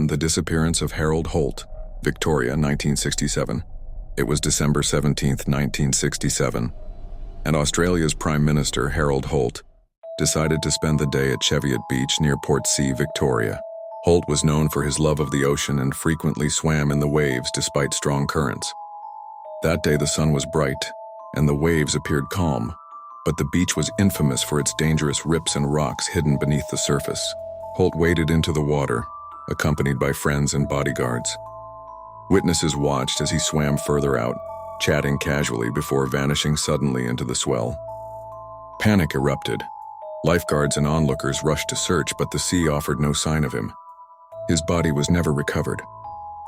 1. The disappearance of Harold Holt, Victoria, 1967. It was December 17, 1967, and Australia's Prime Minister Harold Holt decided to spend the day at Cheviot Beach near Port C, Victoria. Holt was known for his love of the ocean and frequently swam in the waves despite strong currents. That day the sun was bright, and the waves appeared calm, but the beach was infamous for its dangerous rips and rocks hidden beneath the surface. Holt waded into the water, accompanied by friends and bodyguards. Witnesses watched as he swam further out, chatting casually before vanishing suddenly into the swell. Panic erupted. Lifeguards and onlookers rushed to search, but the sea offered no sign of him. His body was never recovered.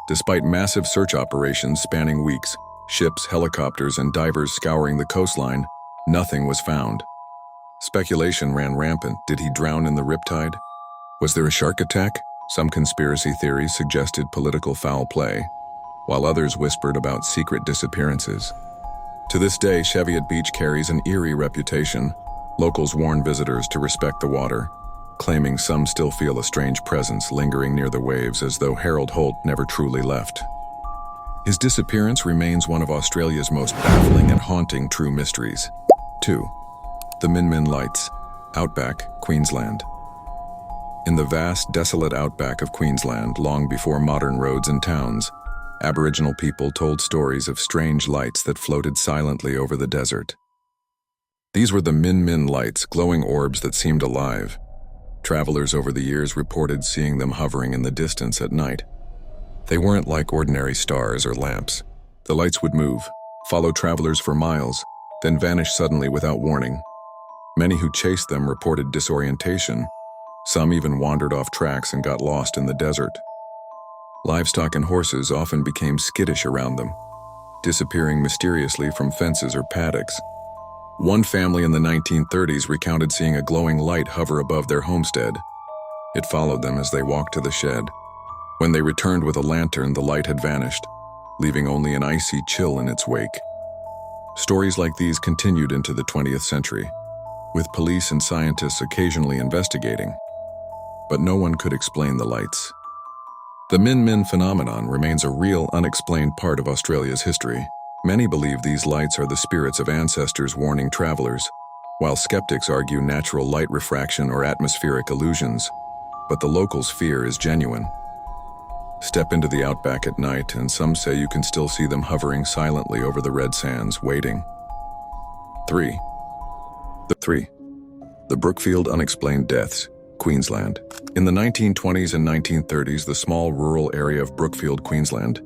Despite massive search operations spanning weeks, ships, helicopters, and divers scouring the coastline, nothing was found. Speculation ran rampant. Did he drown in the riptide? Was there a shark attack? Some conspiracy theories suggested political foul play, while others whispered about secret disappearances. To this day, Cheviot Beach carries an eerie reputation. Locals warn visitors to respect the water, claiming some still feel a strange presence lingering near the waves, as though Harold Holt never truly left. His disappearance remains one of Australia's most baffling and haunting true mysteries. 2. The Min Lights, Outback, Queensland. In the vast, desolate outback of Queensland, long before modern roads and towns, Aboriginal people told stories of strange lights that floated silently over the desert. These were the Min lights, glowing orbs that seemed alive. Travelers over the years reported seeing them hovering in the distance at night. They weren't like ordinary stars or lamps. The lights would move, follow travelers for miles, then vanish suddenly without warning. Many who chased them reported disorientation. Some even wandered off tracks and got lost in the desert. Livestock and horses often became skittish around them, disappearing mysteriously from fences or paddocks. One family in the 1930s recounted seeing a glowing light hover above their homestead. It followed them as they walked to the shed. When they returned with a lantern, the light had vanished, leaving only an icy chill in its wake. Stories like these continued into the 20th century, with police and scientists occasionally investigating. But no one could explain the lights. The Min phenomenon remains a real, unexplained part of Australia's history. Many believe these lights are the spirits of ancestors warning travelers, while skeptics argue natural light refraction or atmospheric illusions. But the locals' fear is genuine. Step into the outback at night, and some say you can still see them hovering silently over the red sands, waiting. 3. The Brookfield unexplained deaths, Queensland. In the 1920s and 1930s, the small rural area of Brookfield, Queensland,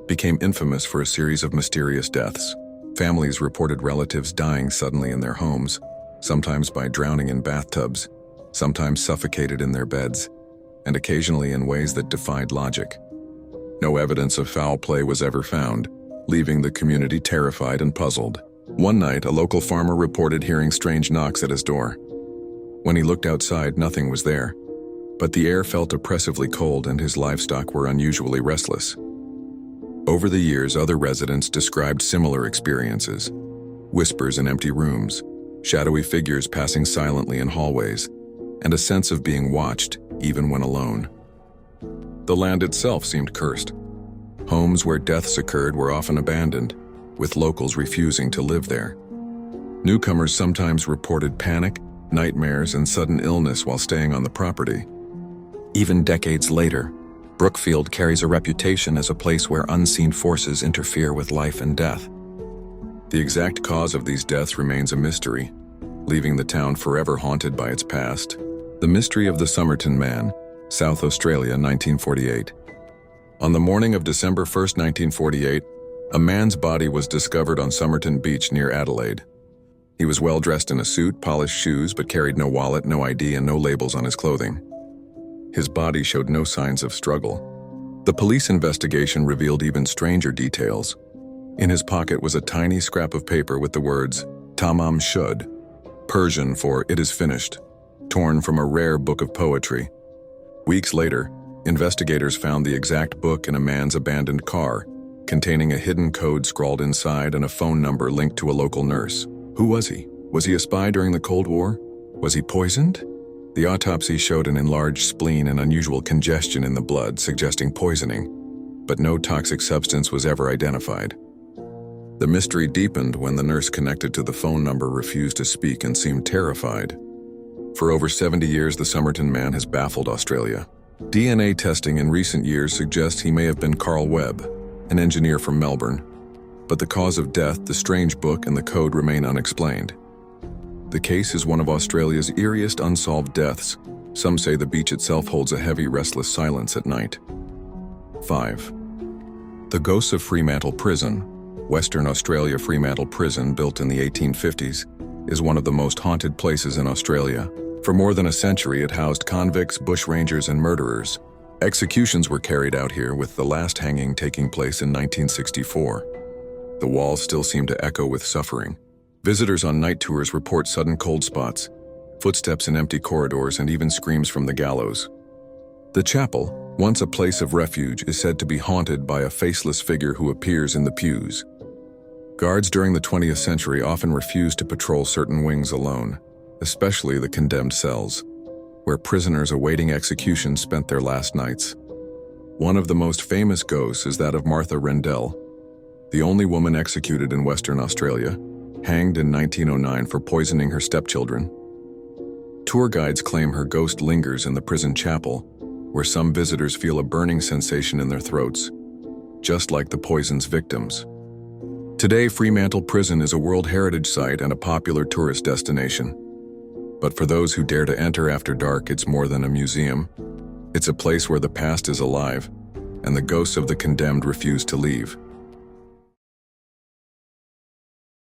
became infamous for a series of mysterious deaths. Families reported relatives dying suddenly in their homes, sometimes by drowning in bathtubs, sometimes suffocated in their beds, and occasionally in ways that defied logic. No evidence of foul play was ever found, leaving the community terrified and puzzled. One night, a local farmer reported hearing strange knocks at his door. When he looked outside, nothing was there, but the air felt oppressively cold and his livestock were unusually restless. Over the years, other residents described similar experiences: whispers in empty rooms, shadowy figures passing silently in hallways, and a sense of being watched, even when alone. The land itself seemed cursed. Homes where deaths occurred were often abandoned, with locals refusing to live there. Newcomers sometimes reported panic, nightmares, and sudden illness while staying on the property. Even decades later, Brookfield carries a reputation as a place where unseen forces interfere with life and death. The exact cause of these deaths remains a mystery, leaving the town forever haunted by its past. The mystery of the Somerton Man, South Australia, 1948. On the morning of December 1, 1948, a man's body was discovered on Somerton Beach near Adelaide. He was well dressed in a suit, polished shoes, but carried no wallet, no ID, and no labels on his clothing. His body showed no signs of struggle. The police investigation revealed even stranger details. In his pocket was a tiny scrap of paper with the words, "Tamam Shud," Persian for "it is finished," torn from a rare book of poetry. Weeks later, investigators found the exact book in a man's abandoned car, containing a hidden code scrawled inside and a phone number linked to a local nurse. Who was he? Was he a spy during the Cold War? Was he poisoned? The autopsy showed an enlarged spleen and unusual congestion in the blood, suggesting poisoning, but no toxic substance was ever identified. The mystery deepened when the nurse connected to the phone number refused to speak and seemed terrified. For over 70 years, the Somerton Man has baffled Australia. DNA testing in recent years suggests he may have been Carl Webb, an engineer from Melbourne, but the cause of death, the strange book, and the code remain unexplained. The case is one of Australia's eeriest unsolved deaths. Some say the beach itself holds a heavy, restless silence at night. 5. The Ghosts of Fremantle Prison. Western Australia Fremantle Prison, built in the 1850s, is one of the most haunted places in Australia. For more than a century, it housed convicts, bushrangers, and murderers. Executions were carried out here, with the last hanging taking place in 1964. The walls still seem to echo with suffering. Visitors on night tours report sudden cold spots, footsteps in empty corridors, and even screams from the gallows. The chapel, once a place of refuge, is said to be haunted by a faceless figure who appears in the pews. Guards during the 20th century often refused to patrol certain wings alone, especially the condemned cells, where prisoners awaiting execution spent their last nights. One of the most famous ghosts is that of Martha Rendell, the only woman executed in Western Australia, hanged in 1909 for poisoning her stepchildren. Tour guides claim her ghost lingers in the prison chapel, where some visitors feel a burning sensation in their throats, just like the poison's victims. Today, Fremantle Prison is a World Heritage Site and a popular tourist destination. But for those who dare to enter after dark, it's more than a museum. It's a place where the past is alive, and the ghosts of the condemned refuse to leave.